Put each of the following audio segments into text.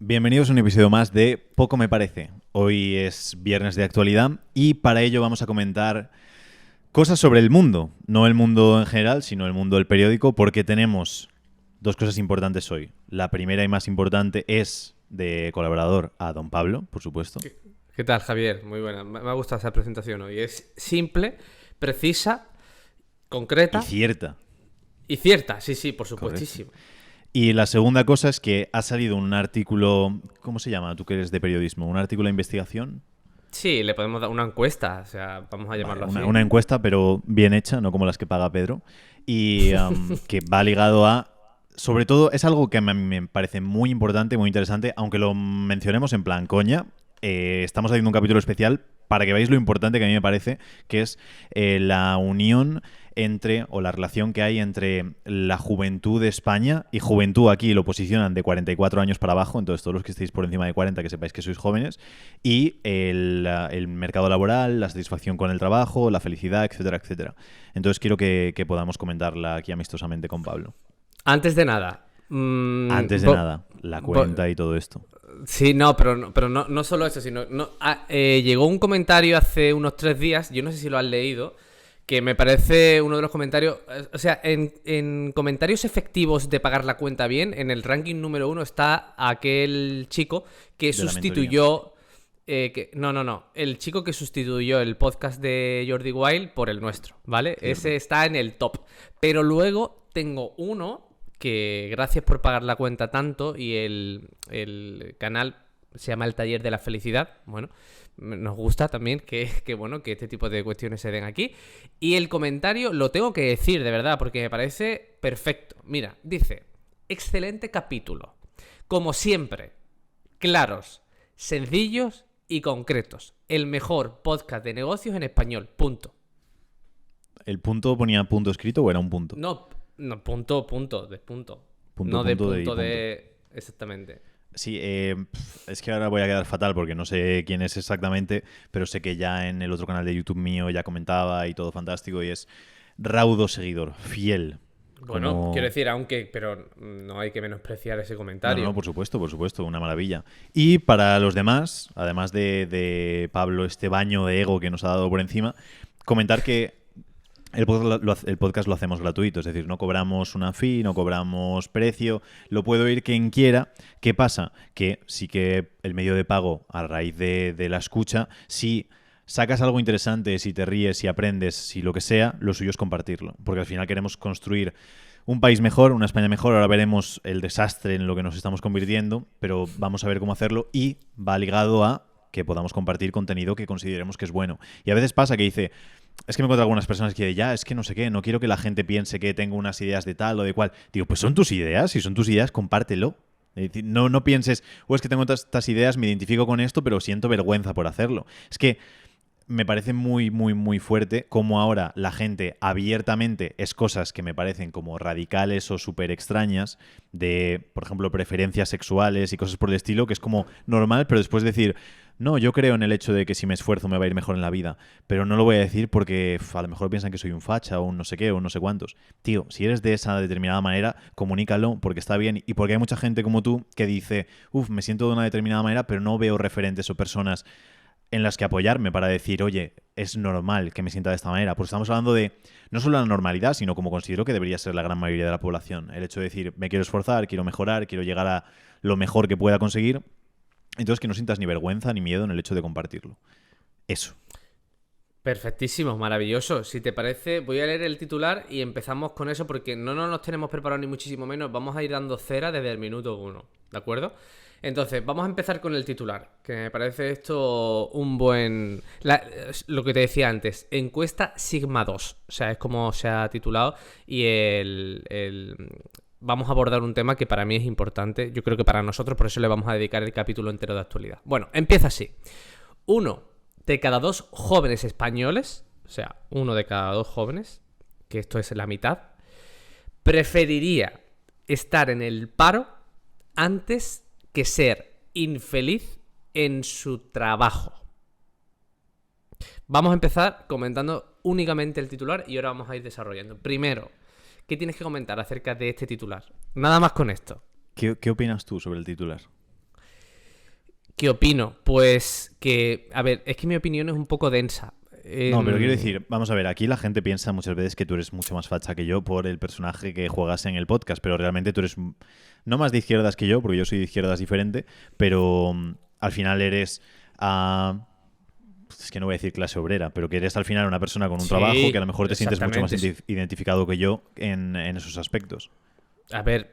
Bienvenidos a un episodio más de Poco me parece. Hoy es viernes de actualidad y para ello vamos a comentar cosas sobre el mundo. No el mundo en general, sino el mundo del periódico, porque tenemos dos cosas importantes hoy. La primera y más importante es de colaborador a don Pablo, por supuesto. ¿Qué tal, Javier? Muy buena. Me ha gustado esa presentación hoy. Es simple, precisa, concreta. Y cierta. Y cierta, sí, por supuestísimo. Correcto. Y la segunda cosa es que ha salido un artículo, ¿cómo se llama? Tú que eres de periodismo, ¿un artículo de investigación? Sí, le podemos dar una encuesta, o sea, vamos a llamarlo así. Una encuesta, pero bien hecha, no como las que paga Pedro, y que va ligado a... Sobre todo, es algo que a mí me parece muy importante, muy interesante, aunque lo mencionemos en plan coña. Estamos haciendo un capítulo especial para que veáis lo importante que a mí me parece, que es la unión entre, o la relación que hay entre la juventud de España, y juventud aquí lo posicionan de 44 años para abajo, entonces todos los que estéis por encima de 40 que sepáis que sois jóvenes, y el mercado laboral, la satisfacción con el trabajo, la felicidad, etcétera, etcétera. Entonces quiero que podamos comentarla aquí amistosamente con Pablo. Antes de nada. La cuenta y todo esto. Sí, no, pero no solo eso, sino... llegó un comentario hace unos 3 días, yo no sé si lo has leído, que me parece uno de los comentarios... O sea, en comentarios efectivos de pagar la cuenta bien, en el ranking número 1 está aquel chico que sustituyó... El chico que sustituyó el podcast de Jordi Wild por el nuestro, ¿vale? Sí. Ese está en el top. Pero luego tengo uno que, gracias por pagar la cuenta tanto, y el canal se llama El Taller de la Felicidad. Bueno, nos gusta también que este tipo de cuestiones se den aquí. Y el comentario lo tengo que decir, de verdad, porque me parece perfecto. Mira, dice: excelente capítulo. Como siempre, claros, sencillos y concretos. El mejor podcast de negocios en español. Punto. ¿El punto ponía punto escrito o era un punto? No, punto. Exactamente. Sí, es que ahora voy a quedar fatal porque no sé quién es exactamente, pero sé que ya en el otro canal de YouTube mío ya comentaba y todo fantástico, y es raudo seguidor, fiel. Bueno, quiero decir, pero no hay que menospreciar ese comentario. No, por supuesto, una maravilla. Y para los demás, además de Pablo, este baño de ego que nos ha dado por encima, comentar que el podcast lo hacemos gratuito, es decir, no cobramos una fee, no cobramos precio, lo puede oír quien quiera. ¿Qué pasa? Que sí que el medio de pago, a raíz de la escucha, si sacas algo interesante, si te ríes, si aprendes, si lo que sea, lo suyo es compartirlo, porque al final queremos construir un país mejor, una España mejor. Ahora veremos el desastre en lo que nos estamos convirtiendo, pero vamos a ver cómo hacerlo, y va ligado a que podamos compartir contenido que consideremos que es bueno. Y a veces pasa que dice... Es que me encuentro algunas personas que es que no sé qué, no quiero que la gente piense que tengo unas ideas de tal o de cual. Digo, pues son tus ideas, si son tus ideas, compártelo. Es decir, no pienses, es que tengo estas ideas, me identifico con esto, pero siento vergüenza por hacerlo. Es que me parece muy, muy, muy fuerte cómo ahora la gente abiertamente es cosas que me parecen como radicales o súper extrañas, de, por ejemplo, preferencias sexuales y cosas por el estilo, que es como normal, pero después decir... No, yo creo en el hecho de que si me esfuerzo me va a ir mejor en la vida, pero no lo voy a decir porque a lo mejor piensan que soy un facha o un no sé qué o un no sé cuántos. Tío, si eres de esa determinada manera, comunícalo porque está bien, y porque hay mucha gente como tú que dice, me siento de una determinada manera, pero no veo referentes o personas en las que apoyarme para decir, oye, es normal que me sienta de esta manera. Pues estamos hablando de no solo la normalidad, sino como considero que debería ser la gran mayoría de la población. El hecho de decir, me quiero esforzar, quiero mejorar, quiero llegar a lo mejor que pueda conseguir. Entonces que no sientas ni vergüenza ni miedo en el hecho de compartirlo. Eso. Perfectísimo, maravilloso. Si te parece, voy a leer el titular y empezamos con eso, porque no nos tenemos preparado ni muchísimo menos. Vamos a ir dando cera desde el minuto 1, ¿de acuerdo? Entonces, vamos a empezar con el titular, que me parece esto un buen... lo que te decía antes, encuesta Sigma 2, o sea, es como se ha titulado, y vamos a abordar un tema que para mí es importante, yo creo que para nosotros, por eso le vamos a dedicar el capítulo entero de actualidad. Bueno, empieza así. 1 de cada 2 jóvenes españoles, o sea, 1 de cada 2 jóvenes, que esto es la mitad, preferiría estar en el paro antes que ser infeliz en su trabajo. Vamos a empezar comentando únicamente el titular y ahora vamos a ir desarrollando. Primero, ¿qué tienes que comentar acerca de este titular? Nada más con esto. ¿Qué opinas tú sobre el titular? ¿Qué opino? Pues que, a ver, es que mi opinión es un poco densa. No, pero quiero decir, vamos a ver, aquí la gente piensa muchas veces que tú eres mucho más facha que yo por el personaje que juegas en el podcast, pero realmente tú eres no más de izquierdas que yo, porque yo soy de izquierdas diferente, pero al final eres... es que no voy a decir clase obrera, pero que eres al final una persona con un trabajo que a lo mejor te sientes mucho más identificado que yo en esos aspectos. A ver,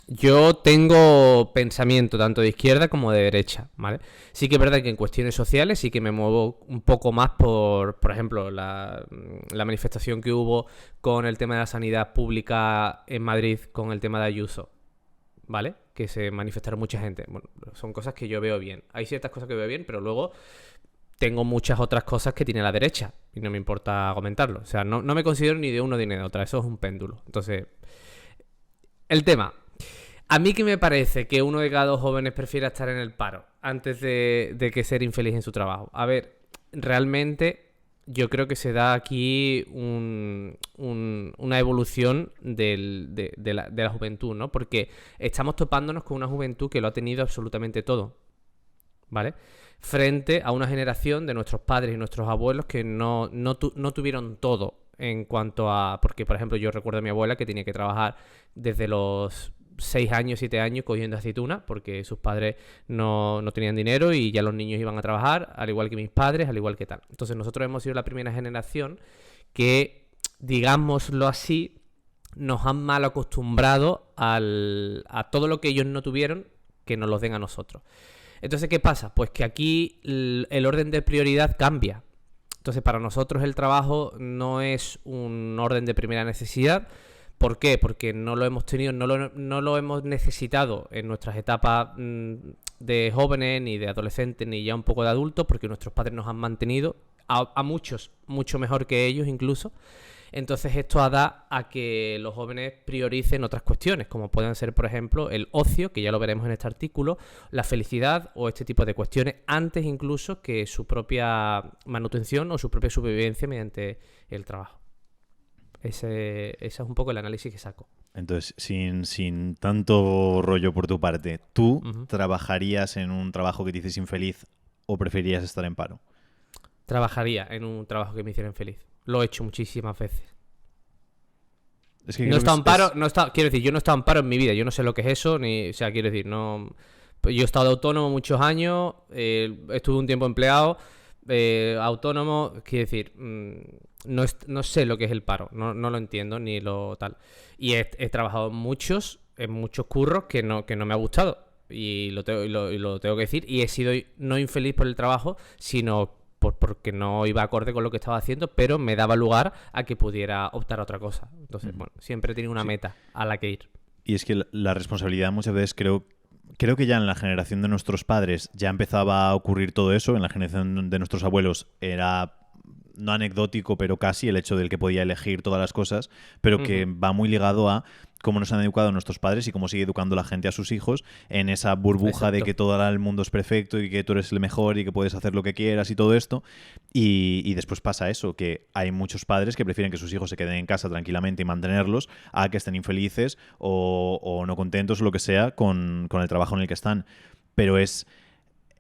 yo tengo pensamiento tanto de izquierda como de derecha, ¿vale? Sí que es verdad que en cuestiones sociales sí que me muevo un poco más por ejemplo, la manifestación que hubo con el tema de la sanidad pública en Madrid, con el tema de Ayuso, ¿vale? Que se manifestaron mucha gente. Bueno, son cosas que yo veo bien. Hay ciertas cosas que veo bien, pero luego tengo muchas otras cosas que tiene la derecha y no me importa comentarlo. O sea, no me considero ni de uno ni de otra. Eso es un péndulo. Entonces, el tema. A mí que me parece que uno de cada dos jóvenes prefiera estar en el paro antes de que ser infeliz en su trabajo. A ver, realmente yo creo que se da aquí una evolución de la juventud, ¿no? Porque estamos topándonos con una juventud que lo ha tenido absolutamente todo, ¿vale? Frente a una generación de nuestros padres y nuestros abuelos que no tuvieron todo en cuanto a... Porque, por ejemplo, yo recuerdo a mi abuela que tenía que trabajar desde los 6 años, 7 años cogiendo aceituna porque sus padres no tenían dinero y ya los niños iban a trabajar, al igual que mis padres, al igual que tal. Entonces nosotros hemos sido la primera generación que, digámoslo así, nos han mal acostumbrado a todo lo que ellos no tuvieron, que nos los den a nosotros. Entonces, ¿qué pasa? Pues que aquí el orden de prioridad cambia. Entonces, para nosotros el trabajo no es un orden de primera necesidad. ¿Por qué? Porque no lo hemos tenido, no lo hemos necesitado en nuestras etapas de jóvenes, ni de adolescentes, ni ya un poco de adultos, porque nuestros padres nos han mantenido, a muchos, mucho mejor que ellos incluso. Entonces esto da a que los jóvenes prioricen otras cuestiones, como pueden ser, por ejemplo, el ocio, que ya lo veremos en este artículo, la felicidad o este tipo de cuestiones, antes incluso que su propia manutención o su propia supervivencia mediante el trabajo. Ese es un poco el análisis que saco. Entonces, sin tanto rollo por tu parte, ¿tú trabajarías en un trabajo que te hiciese infeliz o preferirías estar en paro? Trabajaría en un trabajo que me hiciera infeliz. Lo he hecho muchísimas veces. Es que no he estado en paro, quiero decir, yo no he estado en paro en mi vida. Yo no sé lo que es eso, ni, o sea, quiero decir, no. Yo he estado autónomo muchos años, estuve un tiempo empleado, autónomo, quiero decir, no sé lo que es el paro, no lo entiendo ni lo tal. Y he trabajado en muchos curros que no me ha gustado. Y lo tengo que decir. Y he sido no infeliz por el trabajo, sino porque no iba acorde con lo que estaba haciendo, pero me daba lugar a que pudiera optar a otra cosa. Entonces, bueno, siempre he tenido una meta a la que ir. Y es que la responsabilidad muchas veces creo que ya en la generación de nuestros padres ya empezaba a ocurrir todo eso. En la generación de nuestros abuelos era no anecdótico, pero casi el hecho del que podía elegir todas las cosas, pero que va muy ligado a cómo nos han educado nuestros padres y cómo sigue educando la gente a sus hijos en esa burbuja de que todo el mundo es perfecto y que tú eres el mejor y que puedes hacer lo que quieras y todo esto. Y después pasa eso, que hay muchos padres que prefieren que sus hijos se queden en casa tranquilamente y mantenerlos a que estén infelices o no contentos o lo que sea con el trabajo en el que están. Pero es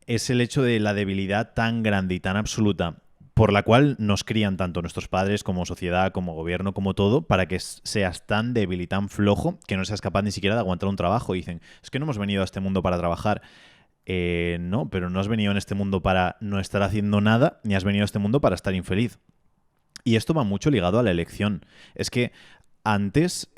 el hecho de la debilidad tan grande y tan absoluta por la cual nos crían tanto nuestros padres como sociedad, como gobierno, como todo, para que seas tan débil y tan flojo que no seas capaz ni siquiera de aguantar un trabajo. Y dicen, es que no hemos venido a este mundo para trabajar. No, pero no has venido en este mundo para no estar haciendo nada, ni has venido a este mundo para estar infeliz. Y esto va mucho ligado a la elección. Es que antes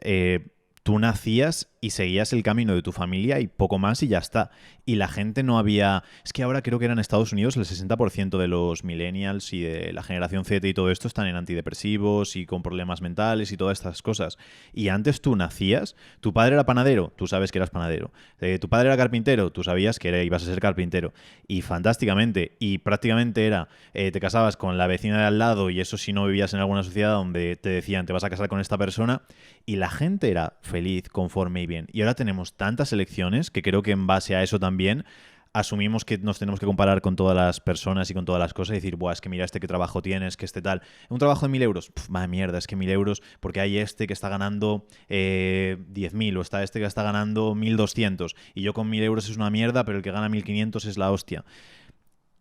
tú nacías y seguías el camino de tu familia y poco más y ya está. Y la gente no había... Es que ahora creo que era en Estados Unidos el 60% de los millennials y de la generación Z y todo esto están en antidepresivos y con problemas mentales y todas estas cosas. Y antes tú nacías, tu padre era panadero, tú sabes que eras panadero. Tu padre era carpintero, tú sabías que ibas a ser carpintero. Y fantásticamente, y prácticamente era, te casabas con la vecina de al lado y eso si no vivías en alguna sociedad donde te decían te vas a casar con esta persona y la gente era feliz, conforme y bien. Y ahora tenemos tantas elecciones que creo que en base a eso también asumimos que nos tenemos que comparar con todas las personas y con todas las cosas y decir, buah, es que mira este qué trabajo tienes, que este tal. Un trabajo de 1.000 euros, madre mierda, es que 1.000 euros porque hay este que está ganando 10.000 o está este que está ganando 1.200 y yo con 1.000 euros es una mierda, pero el que gana 1.500 es la hostia.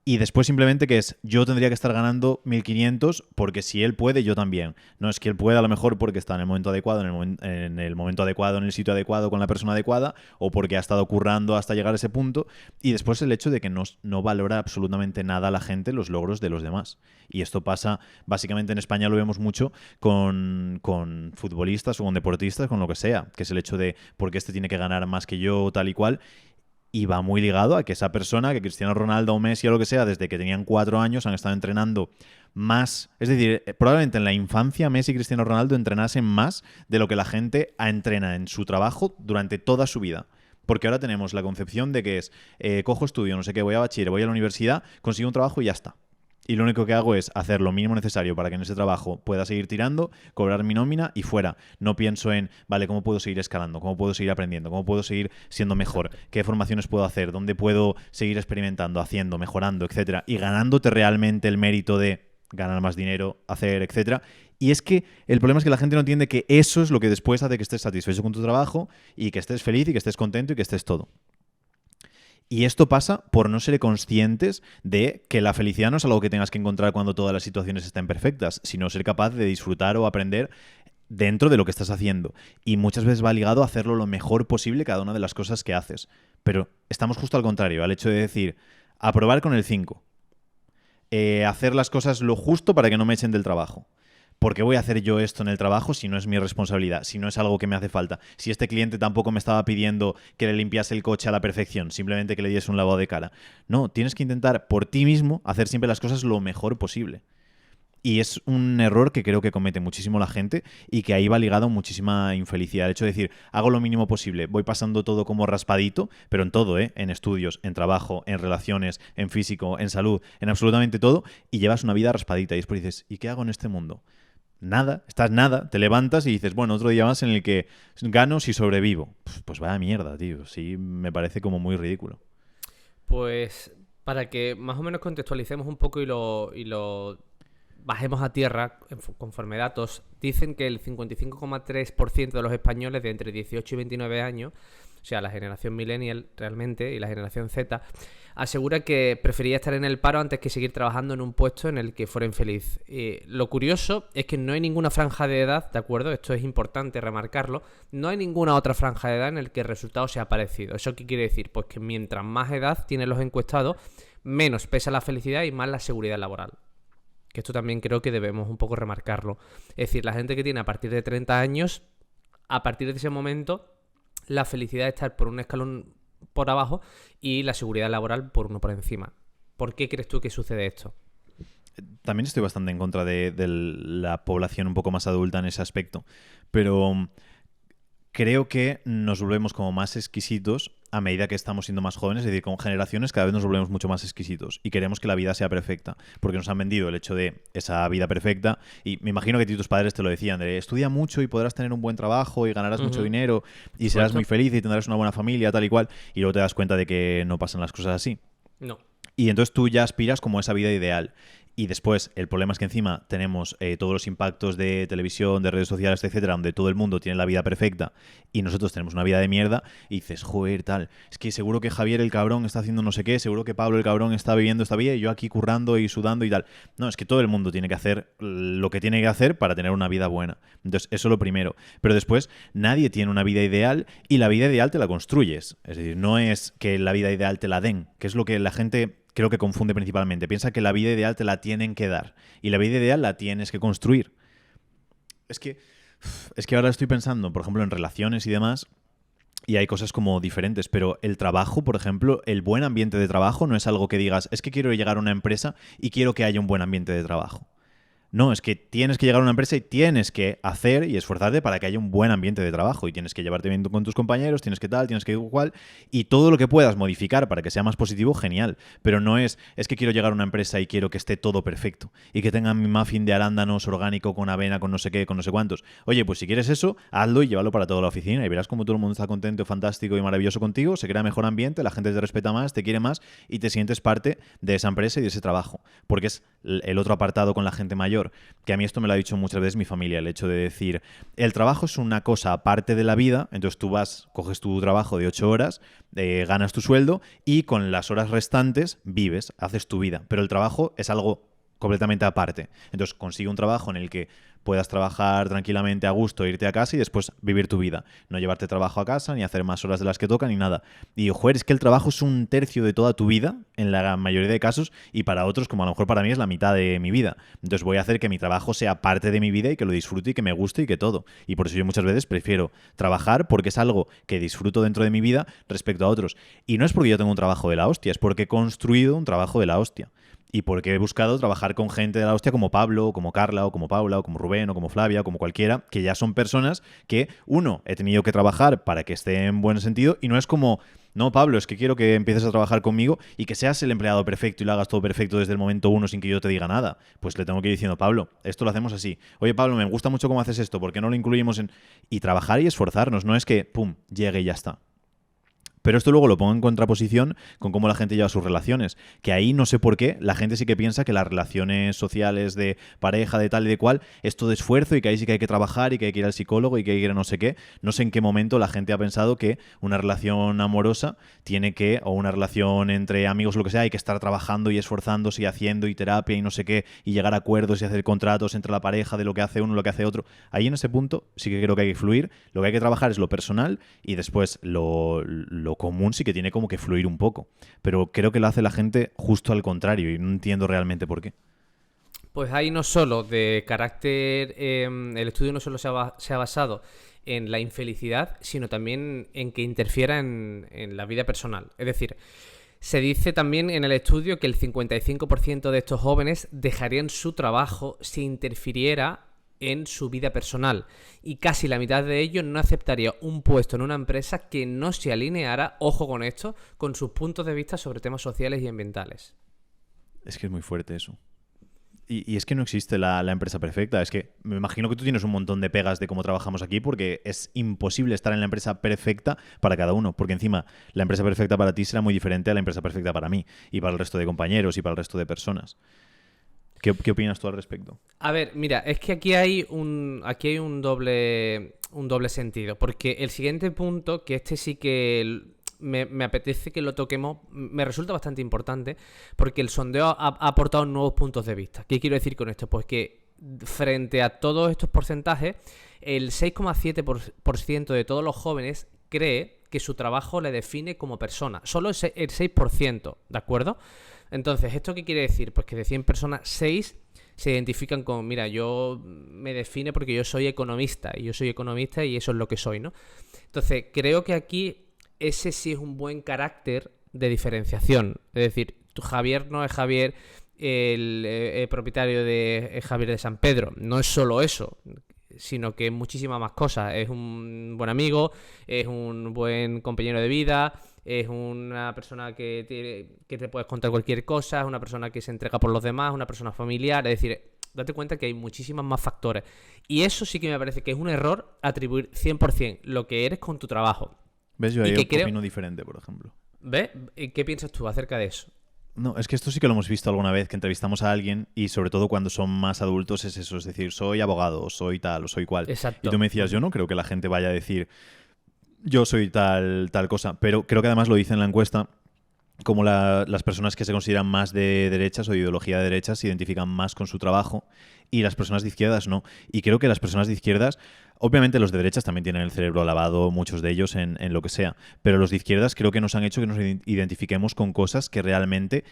Y después simplemente que es, yo tendría que estar ganando 1.500 porque si él puede, yo también. No es que él pueda a lo mejor porque está en el momento adecuado, en el momento adecuado, en el sitio adecuado, con la persona adecuada, o porque ha estado currando hasta llegar a ese punto. Y después el hecho de que no valora absolutamente nada a la gente los logros de los demás. Y esto pasa, básicamente en España lo vemos mucho con futbolistas o con deportistas, con lo que sea, que es el hecho de porque este tiene que ganar más que yo, tal y cual. Y va muy ligado a que esa persona, que Cristiano Ronaldo o Messi o lo que sea, desde que tenían 4 años han estado entrenando más. Es decir, probablemente en la infancia Messi y Cristiano Ronaldo entrenasen más de lo que la gente entrena en su trabajo durante toda su vida. Porque ahora tenemos la concepción de que es, cojo estudio, no sé qué, voy a bachiller, voy a la universidad, consigo un trabajo y ya está. Y lo único que hago es hacer lo mínimo necesario para que en ese trabajo pueda seguir tirando, cobrar mi nómina y fuera. No pienso en, vale, ¿cómo puedo seguir escalando? ¿Cómo puedo seguir aprendiendo? ¿Cómo puedo seguir siendo mejor? ¿Qué formaciones puedo hacer? ¿Dónde puedo seguir experimentando, haciendo, mejorando, etcétera? Y ganándote realmente el mérito de ganar más dinero, hacer, etcétera. Y es que el problema es que la gente no entiende que eso es lo que después hace que estés satisfecho con tu trabajo y que estés feliz y que estés contento y que estés todo. Y esto pasa por no ser conscientes de que la felicidad no es algo que tengas que encontrar cuando todas las situaciones estén perfectas, sino ser capaz de disfrutar o aprender dentro de lo que estás haciendo. Y muchas veces va ligado a hacerlo lo mejor posible cada una de las cosas que haces. Pero estamos justo al contrario, al hecho de decir, aprobar con el 5. Hacer las cosas lo justo para que no me echen del trabajo. ¿Por qué voy a hacer yo esto en el trabajo si no es mi responsabilidad? Si no es algo que me hace falta. Si este cliente tampoco me estaba pidiendo que le limpiase el coche a la perfección, simplemente que le diese un lavado de cara. No, tienes que intentar por ti mismo hacer siempre las cosas lo mejor posible. Y es un error que creo que comete muchísimo la gente y que ahí va ligado a muchísima infelicidad. El hecho de decir, hago lo mínimo posible, voy pasando todo como raspadito, pero en todo, en estudios, en trabajo, en relaciones, en físico, en salud, en absolutamente todo, y llevas una vida raspadita. Y después dices, ¿y qué hago en este mundo? Nada, estás nada, te levantas y dices, bueno, otro día más en el que gano si sobrevivo. Pues vaya mierda, tío. Sí, me parece como muy ridículo. Pues para que más o menos contextualicemos un poco y lo bajemos a tierra, conforme datos, dicen que el 55,3% de los españoles de entre 18 y 29 años, o sea, la generación millennial realmente y la generación Z, asegura que prefería estar en el paro antes que seguir trabajando en un puesto en el que fuera infeliz. Lo curioso es que no hay ninguna franja de edad, ¿de acuerdo? Esto es importante remarcarlo. No hay ninguna otra franja de edad en el que el resultado sea parecido. ¿Eso qué quiere decir? Pues que mientras más edad tienen los encuestados, menos pesa la felicidad y más la seguridad laboral. Que esto también creo que debemos un poco remarcarlo. Es decir, la gente que tiene a partir de 30 años, a partir de ese momento, la felicidad es estar por un escalón por abajo y la seguridad laboral por uno por encima. ¿Por qué crees tú que sucede esto? También estoy bastante en contra de la población un poco más adulta en ese aspecto, pero creo que nos volvemos como más exquisitos a medida que estamos siendo más jóvenes, es decir, con generaciones cada vez nos volvemos mucho más exquisitos y queremos que la vida sea perfecta, porque nos han vendido el hecho de esa vida perfecta y me imagino que tus padres te lo decían, de estudia mucho y podrás tener un buen trabajo y ganarás mucho dinero y serás muy feliz y tendrás una buena familia, tal y cual, y luego te das cuenta de que no pasan las cosas así. No. Y entonces tú ya aspiras como a esa vida ideal. Y después, el problema es que encima tenemos todos los impactos de televisión, de redes sociales, etcétera, donde todo el mundo tiene la vida perfecta y nosotros tenemos una vida de mierda y dices, joder, tal, es que seguro que Javier el cabrón está haciendo no sé qué, seguro que Pablo el cabrón está viviendo esta vida y yo aquí currando y sudando y tal. No, es que todo el mundo tiene que hacer lo que tiene que hacer para tener una vida buena. Entonces, eso es lo primero. Pero después, nadie tiene una vida ideal y la vida ideal te la construyes. Es decir, no es que la vida ideal te la den, que es lo que la gente creo que confunde principalmente. Piensa que la vida ideal te la tienen que dar y la vida ideal la tienes que construir. Es que ahora estoy pensando, por ejemplo, en relaciones y demás, y hay cosas como diferentes, pero el trabajo, por ejemplo, el buen ambiente de trabajo no es algo que digas, es que quiero llegar a una empresa y quiero que haya un buen ambiente de trabajo. No, es que tienes que llegar a una empresa y tienes que hacer y esforzarte para que haya un buen ambiente de trabajo y tienes que llevarte bien con tus compañeros, tienes que tal, tienes que igual y todo lo que puedas modificar para que sea más positivo, genial. Pero no es que quiero llegar a una empresa y quiero que esté todo perfecto y que tenga mi muffin de arándanos orgánico con avena, con no sé qué, con no sé cuántos. Oye, pues si quieres eso, hazlo y llévalo para toda la oficina y verás como todo el mundo está contento, fantástico y maravilloso contigo, se crea mejor ambiente, la gente te respeta más, te quiere más y te sientes parte de esa empresa y de ese trabajo. Porque es el otro apartado con la gente mayor, que a mí esto me lo ha dicho muchas veces mi familia, el hecho de decir, el trabajo es una cosa aparte de la vida, entonces tú vas, coges tu trabajo de 8 horas, ganas tu sueldo y con las horas restantes vives, haces tu vida, pero el trabajo es algo completamente aparte. Entonces consigue un trabajo en el que puedas trabajar tranquilamente a gusto, irte a casa y después vivir tu vida. No llevarte trabajo a casa, ni hacer más horas de las que tocan, ni nada. Y, joder, es que el trabajo es un tercio de toda tu vida, en la mayoría de casos, y para otros, como a lo mejor para mí, es la mitad de mi vida. Entonces voy a hacer que mi trabajo sea parte de mi vida y que lo disfrute y que me guste y que todo. Y por eso yo muchas veces prefiero trabajar porque es algo que disfruto dentro de mi vida respecto a otros. Y no es porque yo tengo un trabajo de la hostia, es porque he construido un trabajo de la hostia. Y porque he buscado trabajar con gente de la hostia como Pablo, o como Carla, o como Paula, o como Rubén, o como Flavia, o como cualquiera, que ya son personas que, uno, he tenido que trabajar para que esté en buen sentido, y no es como, no, Pablo, es que quiero que empieces a trabajar conmigo y que seas el empleado perfecto y lo hagas todo perfecto desde el momento uno sin que yo te diga nada. Pues le tengo que ir diciendo, Pablo, esto lo hacemos así. Oye, Pablo, me gusta mucho cómo haces esto, ¿por qué no lo incluimos en...? Y trabajar y esforzarnos, no es que, pum, llegue y ya está. Pero esto luego lo pongo en contraposición con cómo la gente lleva sus relaciones. Que ahí no sé por qué, la gente sí que piensa que las relaciones sociales de pareja, de tal y de cual, es todo esfuerzo y que ahí sí que hay que trabajar y que hay que ir al psicólogo y que hay que ir a no sé qué. No sé en qué momento la gente ha pensado que una relación amorosa tiene que, o una relación entre amigos o lo que sea, hay que estar trabajando y esforzándose y haciendo y terapia y no sé qué, y llegar a acuerdos y hacer contratos entre la pareja de lo que hace uno, lo que hace otro. Ahí en ese punto sí que creo que hay que fluir. Lo que hay que trabajar es lo personal y después lo común sí que tiene como que fluir un poco. Pero creo que lo hace la gente justo al contrario y no entiendo realmente por qué. Pues ahí no solo de carácter, el estudio no solo se ha basado en la infelicidad, sino también en que interfiera en la vida personal. Es decir, se dice también en el estudio que el 55% de estos jóvenes dejarían su trabajo si interfiriera en su vida personal y casi la mitad de ellos no aceptaría un puesto en una empresa que no se alineara, ojo con esto, con sus puntos de vista sobre temas sociales y ambientales. Es que es muy fuerte eso. Y es que no existe la empresa perfecta. Es que me imagino que tú tienes un montón de pegas de cómo trabajamos aquí porque es imposible estar en la empresa perfecta para cada uno. Porque encima la empresa perfecta para ti será muy diferente a la empresa perfecta para mí y para el resto de compañeros y para el resto de personas. ¿Qué opinas tú al respecto? A ver, mira, es que aquí hay un doble sentido. Porque el siguiente punto, que este sí que me apetece que lo toquemos, me resulta bastante importante, porque el sondeo ha aportado nuevos puntos de vista. ¿Qué quiero decir con esto? Pues que frente a todos estos porcentajes, el 6,7% de todos los jóvenes cree que su trabajo le define como persona. Solo el 6%, ¿de acuerdo? Entonces, ¿esto qué quiere decir? Pues que de 100 personas, 6 se identifican con, mira, yo me define porque yo soy economista, y eso es lo que soy, ¿no? Entonces, creo que aquí ese sí es un buen carácter de diferenciación. Es decir, Javier no es Javier el propietario de Javier de San Pedro. No es solo eso, sino que es muchísimas más cosas. Es un buen amigo, es un buen compañero de vida, es una persona que te puedes contar cualquier cosa, es una persona que se entrega por los demás, una persona familiar. Es decir, date cuenta que hay muchísimas más factores. Y eso sí que me parece que es un error atribuir 100% lo que eres con tu trabajo. ¿Ves? Yo ahí opino diferente, por ejemplo. ¿Ves? ¿Qué piensas tú acerca de eso? No, es que esto sí que lo hemos visto alguna vez, que entrevistamos a alguien y sobre todo cuando son más adultos es eso, es decir, soy abogado, o soy tal, o soy cual. Exacto. Y tú me decías, yo no creo que la gente vaya a decir, yo soy tal cosa, pero creo que además lo dice en la encuesta, como las personas que se consideran más de derechas o de ideología de derechas se identifican más con su trabajo y las personas de izquierdas no. Y creo que las personas de izquierdas, obviamente los de derechas también tienen el cerebro lavado, muchos de ellos en lo que sea, pero los de izquierdas creo que nos han hecho que nos identifiquemos con cosas que realmente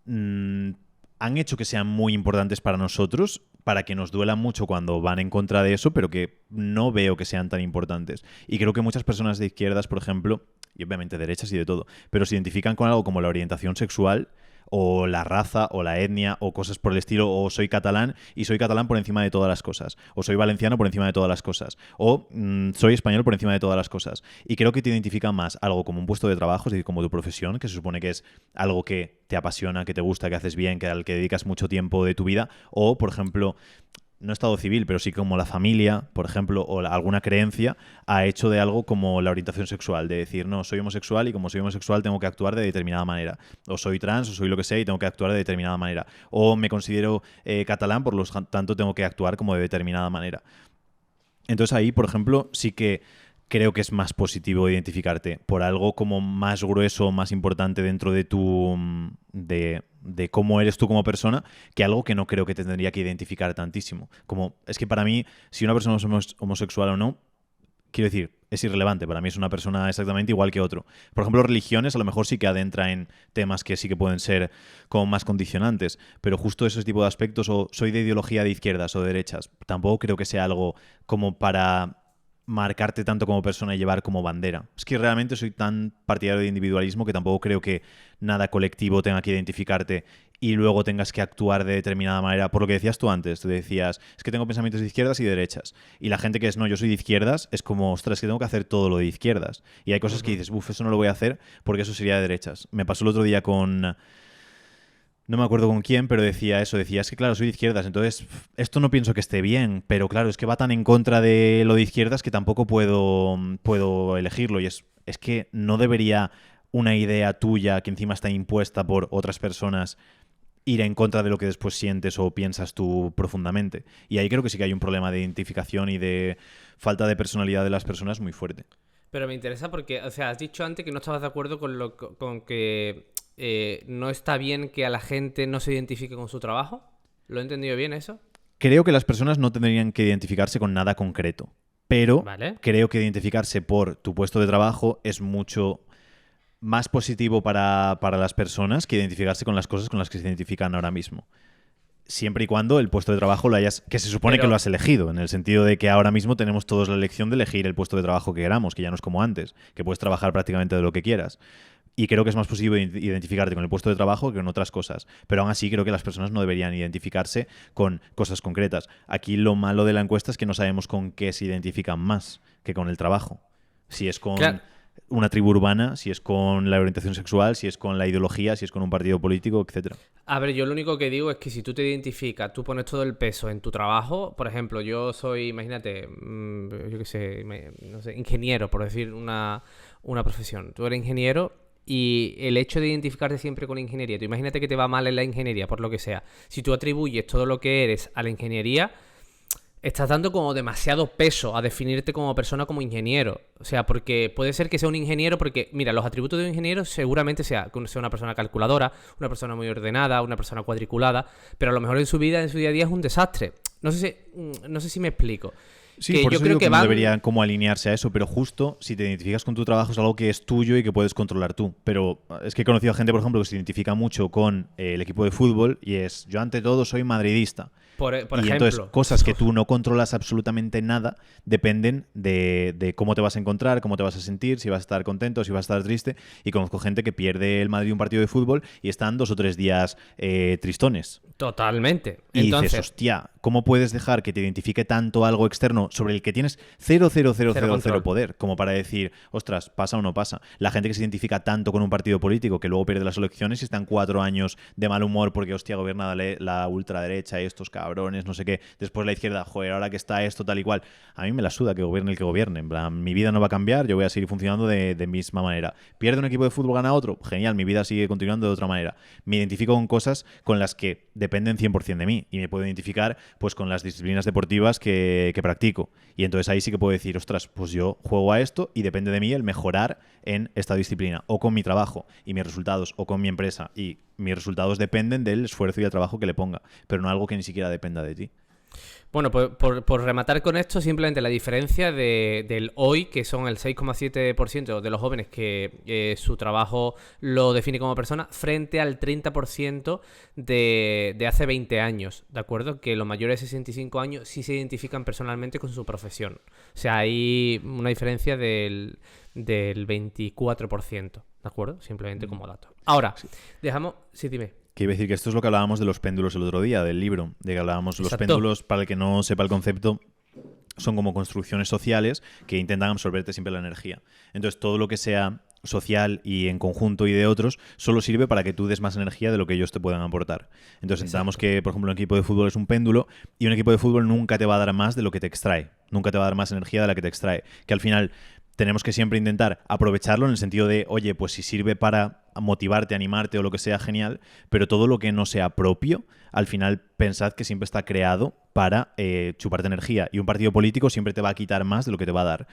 han hecho que sean muy importantes para nosotros, para que nos duela mucho cuando van en contra de eso, pero que no veo que sean tan importantes. Y creo que muchas personas de izquierdas, por ejemplo, y obviamente derechas y de todo, pero se identifican con algo como la orientación sexual o la raza, o la etnia, o cosas por el estilo, o soy catalán y soy catalán por encima de todas las cosas, o soy valenciano por encima de todas las cosas, o soy español por encima de todas las cosas. Y creo que te identifica más algo como un puesto de trabajo, es decir, como tu profesión, que se supone que es algo que te apasiona, que te gusta, que haces bien, que al que dedicas mucho tiempo de tu vida, o, por ejemplo, no estado civil, pero sí como la familia, por ejemplo, o alguna creencia ha hecho de algo como la orientación sexual, de decir, no, soy homosexual y como soy homosexual tengo que actuar de determinada manera, o soy trans, o soy lo que sea y tengo que actuar de determinada manera, o me considero catalán, por lo tanto tengo que actuar como de determinada manera. Entonces ahí, por ejemplo, sí que creo que es más positivo identificarte por algo como más grueso, más importante dentro de tu de cómo eres tú como persona, que algo que no creo que te tendría que identificar tantísimo. Como es que para mí, si una persona es homosexual o no, quiero decir, es irrelevante. Para mí es una persona exactamente igual que otro. Por ejemplo, religiones a lo mejor sí que adentra en temas que sí que pueden ser como más condicionantes, pero justo ese tipo de aspectos, o soy de ideología de izquierdas o de derechas, tampoco creo que sea algo como para marcarte tanto como persona y llevar como bandera. Es que realmente soy tan partidario de individualismo que tampoco creo que nada colectivo tenga que identificarte y luego tengas que actuar de determinada manera. Por lo que decías tú antes, tú decías, es que tengo pensamientos de izquierdas y de derechas. Y la gente que es, no, yo soy de izquierdas, es como, ostras, es que tengo que hacer todo lo de izquierdas. Y hay cosas que dices, uff, eso no lo voy a hacer porque eso sería de derechas. Me pasó el otro día con... No me acuerdo con quién, pero decía eso. Decía, es que claro, soy de izquierdas, entonces esto no pienso que esté bien, pero claro, es que va tan en contra de lo de izquierdas que tampoco puedo elegirlo. Y es que no debería una idea tuya que encima está impuesta por otras personas ir en contra de lo que después sientes o piensas tú profundamente. Y ahí creo que sí que hay un problema de identificación y de falta de personalidad de las personas muy fuerte. Pero me interesa porque, o sea, has dicho antes que no estabas de acuerdo con que no está bien que a la gente no se identifique con su trabajo. ¿Lo he entendido bien eso? Creo que las personas no tendrían que identificarse con nada concreto, pero Vale. creo que identificarse por tu puesto de trabajo es mucho más positivo para las personas que identificarse con las cosas con las que se identifican ahora mismo. Siempre y cuando el puesto de trabajo lo hayas... Que se supone que lo has elegido, en el sentido de que ahora mismo tenemos todos la elección de elegir el puesto de trabajo que queramos, que ya no es como antes, que puedes trabajar prácticamente de lo que quieras. Y creo que es más positivo identificarte con el puesto de trabajo que con otras cosas. Pero aún así creo que las personas no deberían identificarse con cosas concretas. Aquí lo malo de la encuesta es que no sabemos con qué se identifican más que con el trabajo. Si es con... Claro. Una tribu urbana, si es con la orientación sexual, si es con la ideología, si es con un partido político, etcétera. A ver, yo lo único que digo es que si tú te identificas, tú pones todo el peso en tu trabajo, por ejemplo, yo soy, imagínate, yo qué sé, no sé, ingeniero, por decir una profesión. Tú eres ingeniero y el hecho de identificarte siempre con la ingeniería, tú imagínate que te va mal en la ingeniería, por lo que sea. Si tú atribuyes todo lo que eres a la ingeniería, estás dando como demasiado peso a definirte como persona, como ingeniero. O sea, porque puede ser que sea un ingeniero, porque, mira, los atributos de un ingeniero seguramente sea una persona calculadora, una persona muy ordenada, una persona cuadriculada, pero a lo mejor en su vida, en su día a día es un desastre. No sé si me explico. Sí, Que por yo eso creo digo que que no van... deberían como alinearse a eso, pero justo si te identificas con tu trabajo es algo que es tuyo y que puedes controlar tú. Pero es que he conocido a gente, por ejemplo, que se identifica mucho con el equipo de fútbol y es, yo ante todo soy madridista. Por y ejemplo, entonces cosas que tú no controlas absolutamente nada dependen de cómo te vas a encontrar, cómo te vas a sentir, si vas a estar contento, si vas a estar triste. Y conozco gente que pierde el Madrid un partido de fútbol y están 2 o 3 días tristones. Totalmente. Y Entonces, dices, hostia, ¿cómo puedes dejar que te identifique tanto algo externo sobre el que tienes 0,000 poder? Como para decir, ostras, ¿pasa o no pasa? La gente que se identifica tanto con un partido político que luego pierde las elecciones y están 4 años de mal humor porque, hostia, gobierna la ultraderecha y estos cabrones, no sé qué. Después la izquierda, joder, ahora que está esto tal y cual. A mí me la suda que gobierne el que gobierne. En plan, mi vida no va a cambiar, yo voy a seguir funcionando de misma manera. ¿Pierde un equipo de fútbol, gana otro? Genial, mi vida sigue continuando de otra manera. Me identifico con cosas con las que dependen 100% de mí y me puedo identificar pues con las disciplinas deportivas que practico. Y entonces ahí sí que puedo decir, ostras, pues yo juego a esto y depende de mí el mejorar en esta disciplina o con mi trabajo y mis resultados o con mi empresa y mis resultados dependen del esfuerzo y del trabajo que le ponga, pero no algo que ni siquiera dependa de ti. bueno, por rematar con esto, simplemente la diferencia del hoy, que son el 6,7% de los jóvenes que su trabajo lo define como persona, frente al 30% de hace 20 años, ¿de acuerdo? Que los mayores de 65 años sí se identifican personalmente con su profesión. O sea, hay una diferencia del 24%, ¿de acuerdo? Simplemente como dato. Ahora, dejamos... Sí, dime. Que iba a decir que esto es lo que hablábamos de los péndulos el otro día, del libro, de que hablábamos los Exacto. péndulos, para el que no sepa el concepto, son como construcciones sociales que intentan absorberte siempre la energía. Entonces, todo lo que sea social y en conjunto y de otros solo sirve para que tú des más energía de lo que ellos te puedan aportar. Entonces, entendamos que, por ejemplo, un equipo de fútbol es un péndulo y un equipo de fútbol nunca te va a dar más de lo que te extrae. Nunca te va a dar más energía de la que te extrae. Que al final tenemos que siempre intentar aprovecharlo en el sentido de, oye, pues si sirve para motivarte, animarte o lo que sea, genial, pero todo lo que no sea propio, al final pensad que siempre está creado para chuparte energía. Y un partido político siempre te va a quitar más de lo que te va a dar.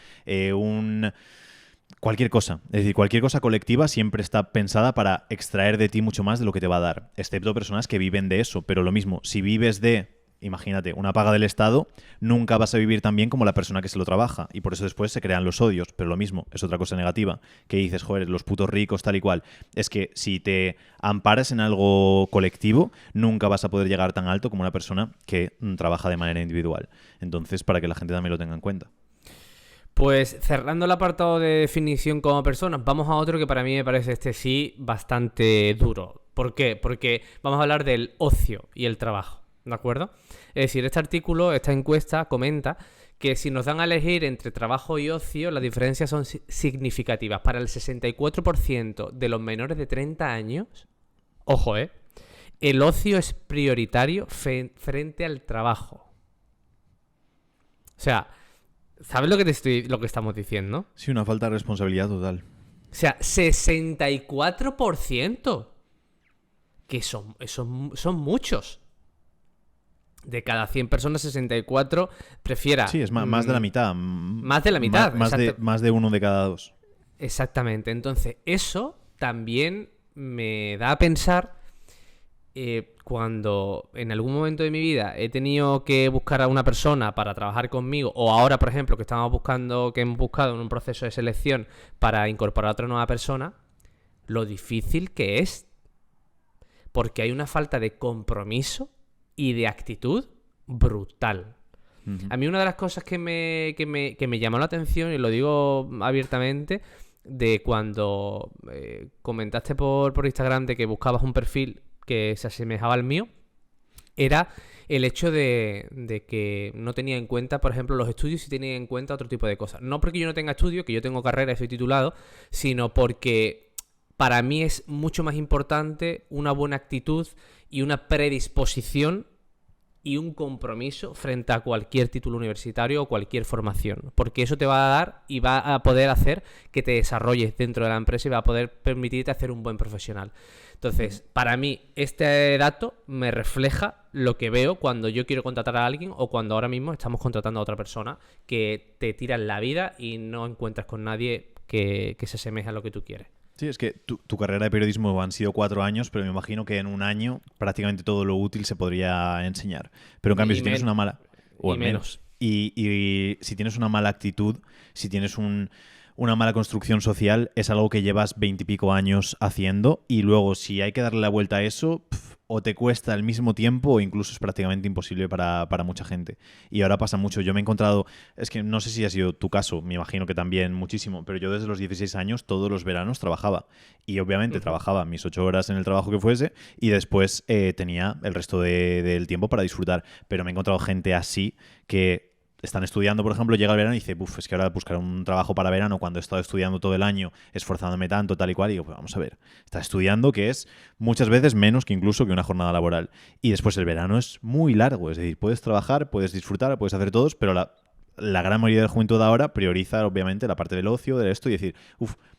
Cualquier cosa. Es decir, cualquier cosa colectiva siempre está pensada para extraer de ti mucho más de lo que te va a dar. Excepto personas que viven de eso. Pero lo mismo, si vives de, imagínate, una paga del Estado, nunca vas a vivir tan bien como la persona que se lo trabaja. Y por eso después se crean los odios. Pero lo mismo, es otra cosa negativa. Que dices, joder, los putos ricos, tal y cual. Es que si te amparas en algo colectivo, nunca vas a poder llegar tan alto como una persona que trabaja de manera individual. Entonces, para que la gente también lo tenga en cuenta. Pues cerrando el apartado de definición como personas, vamos a otro que para mí me parece sí bastante duro. ¿Por qué? Porque vamos a hablar del ocio y el trabajo, ¿de acuerdo? Es decir, este artículo, esta encuesta comenta que si nos dan a elegir entre trabajo y ocio, las diferencias son significativas. Para el 64% de los menores de 30 años, ojo, el ocio es prioritario frente al trabajo. O sea, ¿sabes lo que estamos diciendo? Sí, una falta de responsabilidad total. O sea, 64%. Que son muchos. De cada 100 personas, 64 prefiera... Sí, es más de la mitad. Más de la mitad. Más de uno de cada dos. Exactamente. Entonces, eso también me da a pensar cuando en algún momento de mi vida he tenido que buscar a una persona para trabajar conmigo, o ahora, por ejemplo, que hemos buscado en un proceso de selección para incorporar a otra nueva persona, lo difícil que es, porque hay una falta de compromiso y de actitud brutal. Uh-huh. A mí una de las cosas que me llamó la atención, y lo digo abiertamente, de cuando comentaste por Instagram de que buscabas un perfil que se asemejaba al mío, era el hecho de que no tenía en cuenta, por ejemplo, los estudios y tenía en cuenta otro tipo de cosas. No porque yo no tenga estudios, que yo tengo carrera y soy titulado, sino porque para mí es mucho más importante una buena actitud y una predisposición y un compromiso frente a cualquier título universitario o cualquier formación, porque eso te va a dar y va a poder hacer que te desarrolles dentro de la empresa y va a poder permitirte hacer un buen profesional. Entonces, para mí, este dato me refleja lo que veo cuando yo quiero contratar a alguien o cuando ahora mismo estamos contratando a otra persona que te tira en la vida y no encuentras con nadie que se asemeje a lo que tú quieres. Sí, es que tu carrera de periodismo han sido 4 años, pero me imagino que en un año prácticamente todo lo útil se podría enseñar. Pero en cambio, si tienes una mala... O menos. Y si tienes una mala actitud, si tienes una mala construcción social, es algo que llevas 20 y pico años haciendo, y luego si hay que darle la vuelta a eso, o te cuesta al mismo tiempo o incluso es prácticamente imposible para mucha gente. Y ahora pasa mucho. Yo me he encontrado, es que no sé si ha sido tu caso, me imagino que también muchísimo, pero yo desde los 16 años todos los veranos trabajaba. Y obviamente trabajaba mis 8 horas en el trabajo que fuese y después tenía el resto del tiempo para disfrutar. Pero me he encontrado gente así que están estudiando, por ejemplo, llega el verano y dice, es que ahora buscar un trabajo para verano cuando he estado estudiando todo el año, esforzándome tanto, tal y cual, y digo, pues vamos a ver, estás estudiando, que es muchas veces menos que incluso que una jornada laboral. Y después el verano es muy largo, es decir, puedes trabajar, puedes disfrutar, puedes hacer todos, pero la gran mayoría del juventud de ahora prioriza, obviamente, la parte del ocio, de esto, y decir,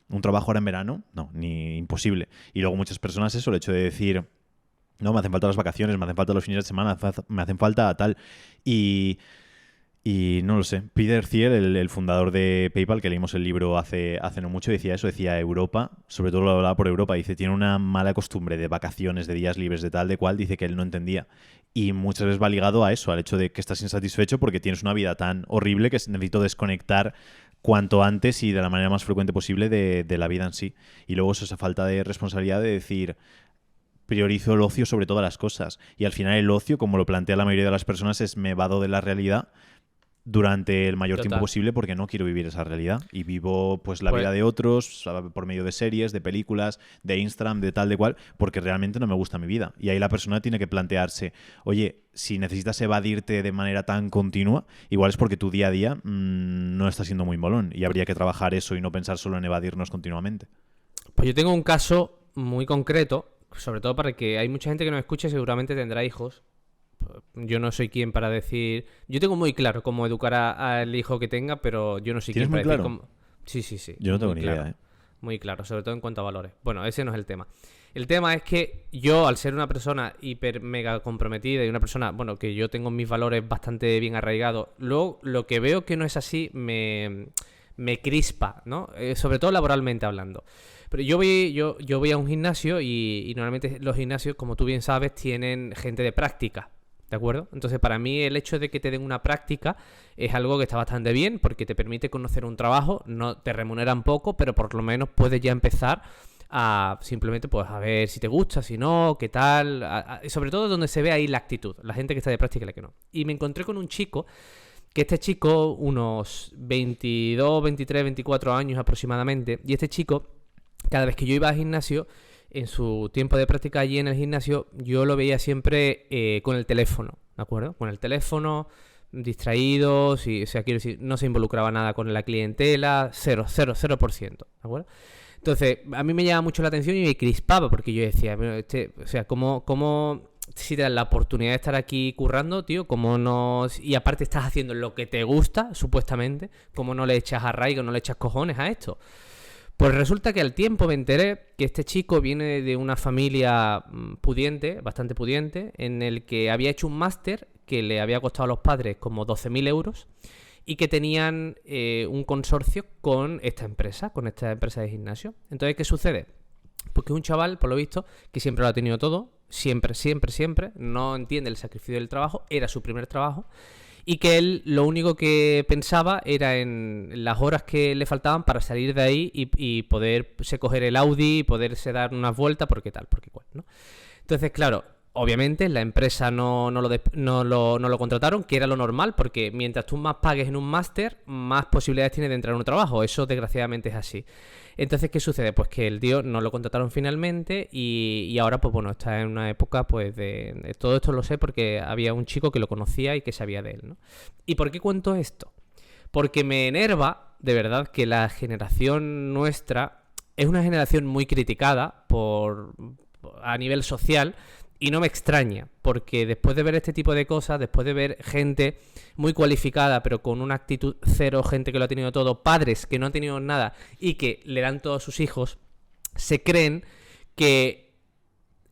un trabajo ahora en verano, no, ni imposible. Y luego muchas personas eso, el hecho de decir, no, me hacen falta las vacaciones, me hacen falta los fines de semana, me hacen falta tal, y no lo sé, Peter Thiel, el fundador de PayPal, que leímos el libro hace no mucho, decía eso, decía Europa, sobre todo lo hablaba por Europa, dice, tiene una mala costumbre de vacaciones, de días libres, de tal, de cual, dice que él no entendía. Y muchas veces va ligado a eso, al hecho de que estás insatisfecho porque tienes una vida tan horrible que necesito desconectar cuanto antes y de la manera más frecuente posible de la vida en sí. Y luego es esa falta de responsabilidad de decir, priorizo el ocio sobre todas las cosas. Y al final el ocio, como lo plantea la mayoría de las personas, es me vado de la realidad durante el mayor tiempo Total. posible porque no quiero vivir esa realidad y vivo pues la Pues, vida de otros por medio de series, de películas, de Instagram, de tal, de cual, porque realmente no me gusta mi vida. Y ahí la persona tiene que plantearse, oye, si necesitas evadirte de manera tan continua, igual es porque tu día a día no está siendo muy molón y habría que trabajar eso y no pensar solo en evadirnos continuamente. pues yo tengo un caso muy concreto, sobre todo para que hay mucha gente que nos escuche y seguramente tendrá hijos. Yo no soy quien para decir... Yo tengo muy claro cómo educar al hijo que tenga, pero yo no soy ¿Tienes quien muy para decir claro? cómo... Sí, sí, sí. Yo no tengo Muy ni claro. idea, ¿eh? Muy claro, sobre todo en cuanto a valores. Bueno, ese no es el tema. El tema es que yo, al ser una persona hiper mega comprometida y una persona, bueno, que yo tengo mis valores bastante bien arraigados, luego lo que veo que no es así me crispa, ¿no? Sobre todo laboralmente hablando. Pero yo voy a un gimnasio y normalmente los gimnasios, como tú bien sabes, tienen gente de práctica. ¿De acuerdo? Entonces, para mí el hecho de que te den una práctica es algo que está bastante bien porque te permite conocer un trabajo, no te remuneran poco, pero por lo menos puedes ya empezar a simplemente pues a ver si te gusta, si no, qué tal, sobre todo donde se ve ahí la actitud, la gente que está de práctica y la que no. Y me encontré con un chico, que este chico, unos 22, 23, 24 años aproximadamente, y este chico, cada vez que yo iba al gimnasio, en su tiempo de práctica allí en el gimnasio, yo lo veía siempre con el teléfono, ¿de acuerdo? Con el teléfono, distraído, si, o sea, quiero decir, no se involucraba nada con la clientela, 0%, ¿de acuerdo? Entonces, a mí me llamaba mucho la atención y me crispaba porque yo decía, bueno, o sea, ¿cómo si te das la oportunidad de estar aquí currando, tío, cómo no... Y aparte estás haciendo lo que te gusta, supuestamente, cómo no le echas arraigo, no le echas cojones a esto? Pues resulta que al tiempo me enteré que este chico viene de una familia pudiente, bastante pudiente, en el que había hecho un máster que le había costado a los padres como 12.000 euros y que tenían un consorcio con esta empresa de gimnasio. Entonces, ¿qué sucede? Pues que es un chaval, por lo visto, que siempre lo ha tenido todo, siempre, no entiende el sacrificio del trabajo, era su primer trabajo, y que él lo único que pensaba era en las horas que le faltaban para salir de ahí y poderse coger el Audi y poderse dar unas vueltas, porque tal, porque cual, ¿no? Entonces, claro, obviamente la empresa no lo contrataron, que era lo normal, porque mientras tú más pagues en un máster, más posibilidades tienes de entrar en un trabajo. Eso desgraciadamente es así. Entonces, ¿qué sucede? Pues que el tío no lo contrataron finalmente y ahora, pues bueno, está en una época pues de... Todo esto lo sé porque había un chico que lo conocía y que sabía de él, ¿no? ¿Y por qué cuento esto? Porque me enerva, de verdad, que la generación nuestra es una generación muy criticada a nivel social. Y no me extraña, porque después de ver este tipo de cosas, después de ver gente muy cualificada, pero con una actitud cero, gente que lo ha tenido todo, padres que no han tenido nada y que le dan todo a sus hijos, se creen que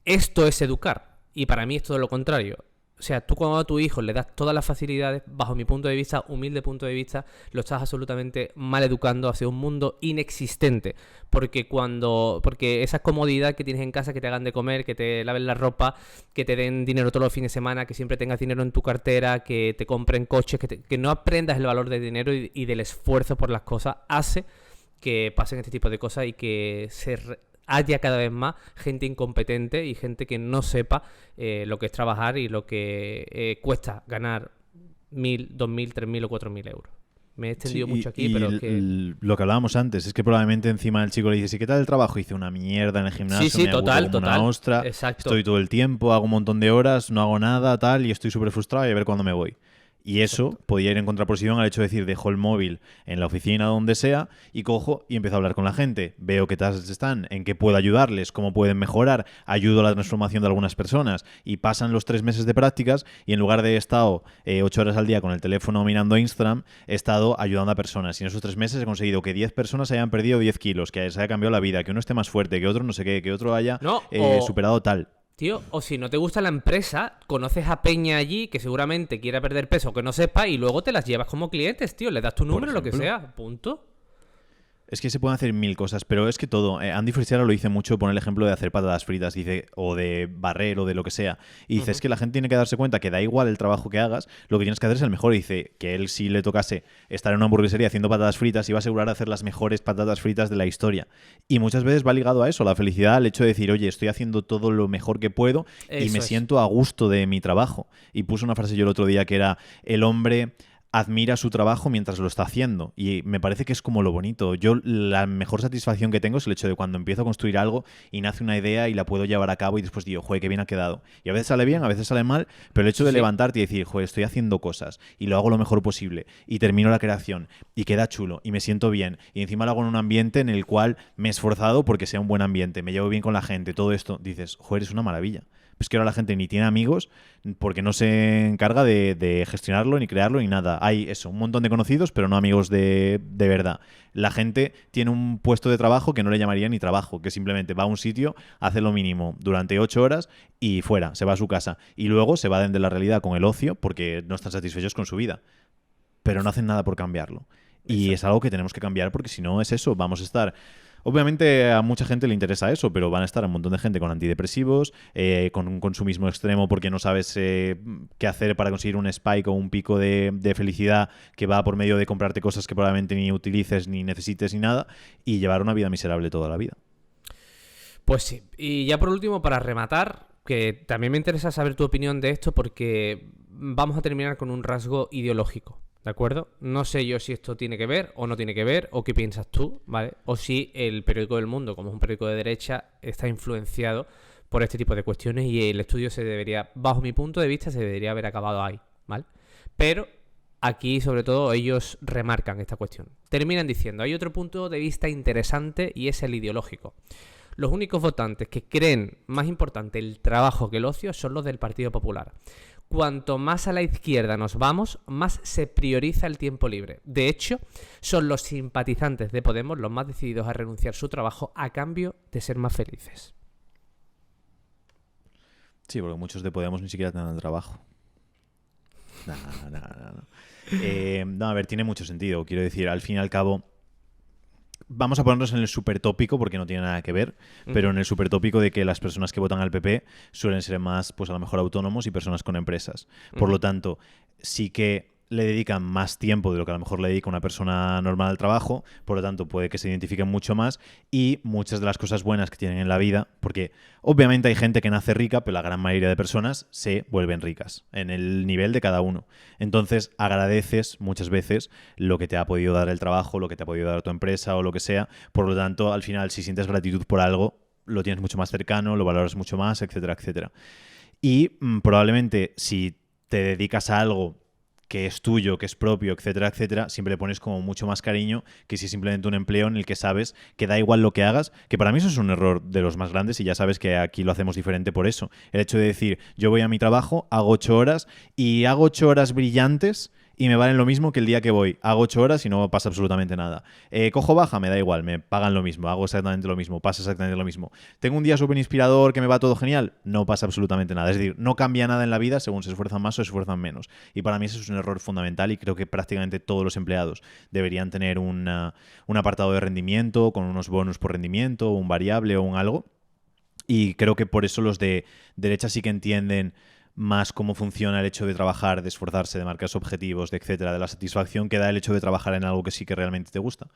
esto es educar. Y para mí es todo lo contrario. O sea, tú cuando a tu hijo le das todas las facilidades, bajo mi punto de vista, humilde punto de vista, lo estás absolutamente mal educando hacia un mundo inexistente. Porque esa comodidad que tienes en casa, que te hagan de comer, que te laven la ropa, que te den dinero todos los fines de semana, que siempre tengas dinero en tu cartera, que te compren coches, que no aprendas el valor del dinero y del esfuerzo por las cosas, hace que pasen este tipo de cosas y que haya cada vez más gente incompetente y gente que no sepa lo que es trabajar y lo que cuesta ganar 1.000, 2.000, 3.000 o 4.000 euros. Me he extendido mucho aquí, pero lo que hablábamos antes es que probablemente encima el chico le dice, ¿y qué tal el trabajo? Hice una mierda en el gimnasio, sí, me total, aburro como una ostra, exacto. estoy todo el tiempo, hago un montón de horas, no hago nada, tal, y estoy súper frustrado y a ver cuándo me voy. Y eso Exacto. podía ir en contraposición al hecho de decir, dejo el móvil en la oficina, donde sea, y cojo y empiezo a hablar con la gente. Veo qué tasas están, en qué puedo ayudarles, cómo pueden mejorar, ayudo a la transformación de algunas personas. Y pasan los 3 meses de prácticas y en lugar de estado 8 horas al día con el teléfono mirando Instagram, he estado ayudando a personas. Y en esos 3 meses he conseguido que 10 personas hayan perdido 10 kilos, que se haya cambiado la vida, que uno esté más fuerte, que otro no sé qué, que otro haya superado tal. Tío, o si no te gusta la empresa, conoces a Peña allí que seguramente quiera perder peso, que no sepa, y luego te las llevas como clientes, tío. Le das tu número, lo que sea, punto. Es que se pueden hacer mil cosas, pero es que todo. Andy Frisera lo dice mucho, pone el ejemplo de hacer patatas fritas, dice, o de barrer o de lo que sea. Y dice, es que la gente tiene que darse cuenta que da igual el trabajo que hagas, lo que tienes que hacer es el mejor. Y dice que él, si le tocase estar en una hamburguesería haciendo patatas fritas, iba a asegurar hacer las mejores patatas fritas de la historia. Y muchas veces va ligado a eso, a la felicidad, al hecho de decir, oye, estoy haciendo todo lo mejor que puedo y me siento a gusto de mi trabajo. Y puse una frase yo el otro día que era, el hombre admira su trabajo mientras lo está haciendo. Y me parece que es como lo bonito. Yo la mejor satisfacción que tengo es el hecho de cuando empiezo a construir algo y nace una idea y la puedo llevar a cabo y después digo, joder, qué bien ha quedado. Y a veces sale bien, a veces sale mal, pero el hecho de levantarte y decir, joder, estoy haciendo cosas y lo hago lo mejor posible y termino la creación y queda chulo y me siento bien y encima lo hago en un ambiente en el cual me he esforzado porque sea un buen ambiente, me llevo bien con la gente, todo esto, dices, joder, es una maravilla. Pues que ahora la gente ni tiene amigos porque no se encarga de gestionarlo, ni crearlo, ni nada. Hay eso, un montón de conocidos, pero no amigos de verdad. La gente tiene un puesto de trabajo que no le llamaría ni trabajo, que simplemente va a un sitio, hace lo mínimo durante 8 horas y fuera, se va a su casa. Y luego se va de la realidad con el ocio porque no están satisfechos con su vida. Pero no hacen nada por cambiarlo. Y es algo que tenemos que cambiar porque si no es eso, vamos a estar... Obviamente a mucha gente le interesa eso, pero van a estar un montón de gente con antidepresivos, con un consumismo extremo porque no sabes qué hacer para conseguir un spike o un pico de felicidad que va por medio de comprarte cosas que probablemente ni utilices, ni necesites, ni nada, y llevar una vida miserable toda la vida. Pues sí. Y ya por último, para rematar, que también me interesa saber tu opinión de esto porque vamos a terminar con un rasgo ideológico. ¿De acuerdo? No sé yo si esto tiene que ver o no tiene que ver, o qué piensas tú, ¿vale? O si el periódico del Mundo, como es un periódico de derecha, está influenciado por este tipo de cuestiones y el estudio se debería, bajo mi punto de vista, se debería haber acabado ahí, ¿vale? Pero aquí, sobre todo, ellos remarcan esta cuestión. Terminan diciendo, hay otro punto de vista interesante y es el ideológico. Los únicos votantes que creen más importante el trabajo que el ocio son los del Partido Popular. Cuanto más a la izquierda nos vamos, más se prioriza el tiempo libre. De hecho, son los simpatizantes de Podemos los más decididos a renunciar a su trabajo a cambio de ser más felices. Sí, porque muchos de Podemos ni siquiera tienen trabajo. No. No, a ver, tiene mucho sentido. Quiero decir, al fin y al cabo... Vamos a ponernos en el supertópico porque no tiene nada que ver, pero en el supertópico de que las personas que votan al PP suelen ser más, pues a lo mejor autónomos y personas con empresas. Por lo tanto, sí que le dedican más tiempo de lo que a lo mejor le dedica una persona normal al trabajo, por lo tanto puede que se identifiquen mucho más y muchas de las cosas buenas que tienen en la vida, porque obviamente hay gente que nace rica, pero la gran mayoría de personas se vuelven ricas en el nivel de cada uno. Entonces agradeces muchas veces lo que te ha podido dar el trabajo, lo que te ha podido dar tu empresa o lo que sea, por lo tanto al final si sientes gratitud por algo, lo tienes mucho más cercano, lo valoras mucho más, etcétera, etcétera. Y probablemente si te dedicas a algo que es tuyo, que es propio, etcétera, etcétera, siempre le pones como mucho más cariño que si es simplemente un empleo en el que sabes que da igual lo que hagas, que para mí eso es un error de los más grandes y ya sabes que aquí lo hacemos diferente por eso. El hecho de decir, yo voy a mi trabajo, hago 8 horas y hago 8 horas brillantes y me valen lo mismo que el día que voy. Hago 8 horas y no pasa absolutamente nada. Cojo baja, me da igual, me pagan lo mismo, hago exactamente lo mismo, pasa exactamente lo mismo. Tengo un día súper inspirador que me va todo genial, no pasa absolutamente nada. Es decir, no cambia nada en la vida según se esfuerzan más o se esfuerzan menos. Y para mí eso es un error fundamental y creo que prácticamente todos los empleados deberían tener un apartado de rendimiento con unos bonus por rendimiento, un variable o un algo. Y creo que por eso los de derecha sí que entienden más cómo funciona el hecho de trabajar, de esforzarse, de marcar objetivos, de etcétera, de la satisfacción que da el hecho de trabajar en algo que sí que realmente te gusta.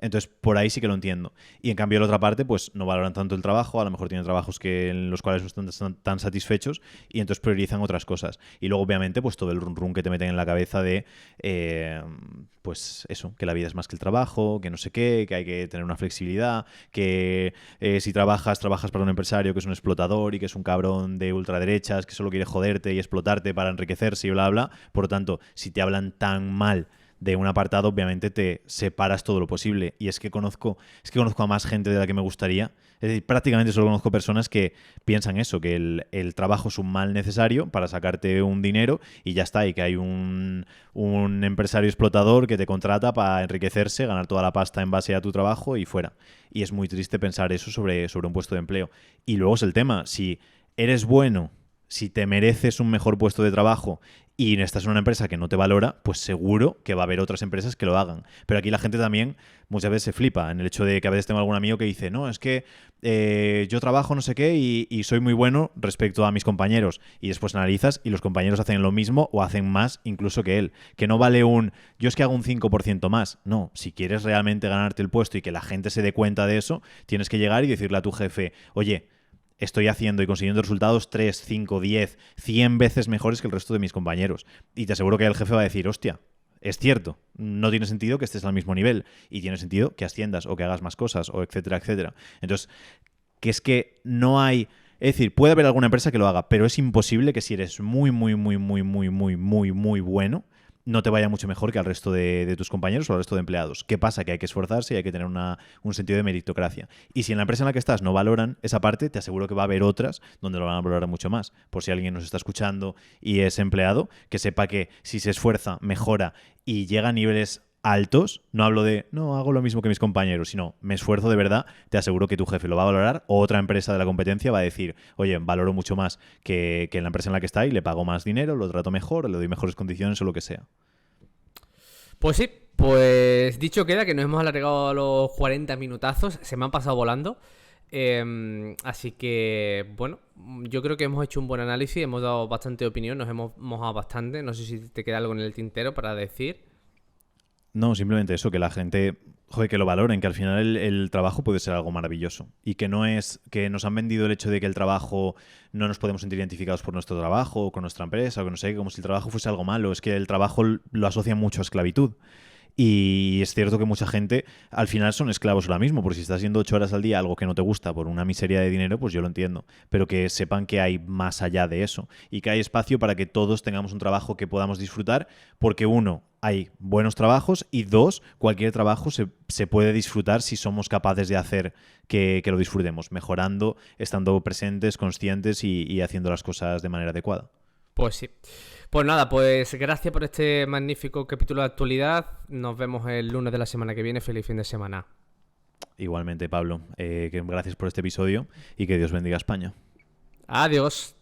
Entonces, por ahí sí que lo entiendo. Y en cambio, la otra parte, pues no valoran tanto el trabajo, a lo mejor tienen trabajos en los cuales no están tan satisfechos y entonces priorizan otras cosas. Y luego, obviamente, pues todo el run que te meten en la cabeza de, pues eso, que la vida es más que el trabajo, que no sé qué, que hay que tener una flexibilidad, que si trabajas para un empresario que es un explotador y que es un cabrón de ultraderechas, que solo quiere joderte y explotarte para enriquecerse y bla, bla. Por lo tanto, si te hablan tan mal de un apartado, obviamente te separas todo lo posible. Y es que conozco a más gente de la que me gustaría. Es decir, prácticamente solo conozco personas que piensan eso, que el trabajo es un mal necesario para sacarte un dinero y ya está, y que hay un empresario explotador que te contrata para enriquecerse, ganar toda la pasta en base a tu trabajo y fuera. Y es muy triste pensar eso sobre un puesto de empleo. Y luego es el tema, si eres bueno, si te mereces un mejor puesto de trabajo y estás en una empresa que no te valora, pues seguro que va a haber otras empresas que lo hagan. Pero aquí la gente también muchas veces se flipa en el hecho de que a veces tengo algún amigo que dice, no, es que yo trabajo no sé qué y soy muy bueno respecto a mis compañeros. Y después analizas y los compañeros hacen lo mismo o hacen más incluso que él. Que no vale yo es que hago un 5% más. No, si quieres realmente ganarte el puesto y que la gente se dé cuenta de eso, tienes que llegar y decirle a tu jefe, oye, estoy haciendo y consiguiendo resultados 3, 5, 10, 100 veces mejores que el resto de mis compañeros. Y te aseguro que el jefe va a decir, hostia, Es cierto, no tiene sentido que estés al mismo nivel y tiene sentido que asciendas o que hagas más cosas o etcétera, etcétera. Entonces, que es que no hay... Es decir, puede haber alguna empresa que lo haga, pero es imposible que si eres muy, muy, muy, muy, muy, muy, muy, muy bueno, no te vaya mucho mejor que al resto de tus compañeros o al resto de empleados. ¿Qué pasa? Que hay que esforzarse y hay que tener un sentido de meritocracia. Y si en la empresa en la que estás no valoran esa parte, te aseguro que va a haber otras donde lo van a valorar mucho más. Por si alguien nos está escuchando y es empleado, que sepa que si se esfuerza, mejora y llega a niveles altos, no hablo de no hago lo mismo que mis compañeros, sino me esfuerzo de verdad, te aseguro que tu jefe lo va a valorar o otra empresa de la competencia va a decir, oye, valoro mucho más que en la empresa en la que está y le pago más dinero, lo trato mejor, le doy mejores condiciones o lo que sea. Pues sí, pues dicho queda que nos hemos alargado a los 40 minutazos, se me han pasado volando. Así que, bueno, yo creo que hemos hecho un buen análisis, hemos dado bastante opinión, nos hemos mojado bastante. No sé si te queda algo en el tintero para decir. No, simplemente eso, que la gente, joder, que lo valoren, que al final el trabajo puede ser algo maravilloso y que no es que nos han vendido el hecho de que el trabajo no nos podemos sentir identificados por nuestro trabajo o con nuestra empresa o que no sé, como si el trabajo fuese algo malo. Es que el trabajo lo asocia mucho a esclavitud. Y es cierto que mucha gente al final son esclavos ahora mismo, porque si estás haciendo 8 horas al día algo que no te gusta por una miseria de dinero, pues yo lo entiendo. Pero que sepan que hay más allá de eso y que hay espacio para que todos tengamos un trabajo que podamos disfrutar, porque uno, hay buenos trabajos y dos, cualquier trabajo se puede disfrutar si somos capaces de hacer que lo disfrutemos, mejorando, estando presentes, conscientes y haciendo las cosas de manera adecuada. Pues sí. Pues nada, pues gracias por este magnífico capítulo de actualidad. Nos vemos el lunes de la semana que viene. Feliz fin de semana. Igualmente, Pablo, que gracias por este episodio y que Dios bendiga a España. Adiós.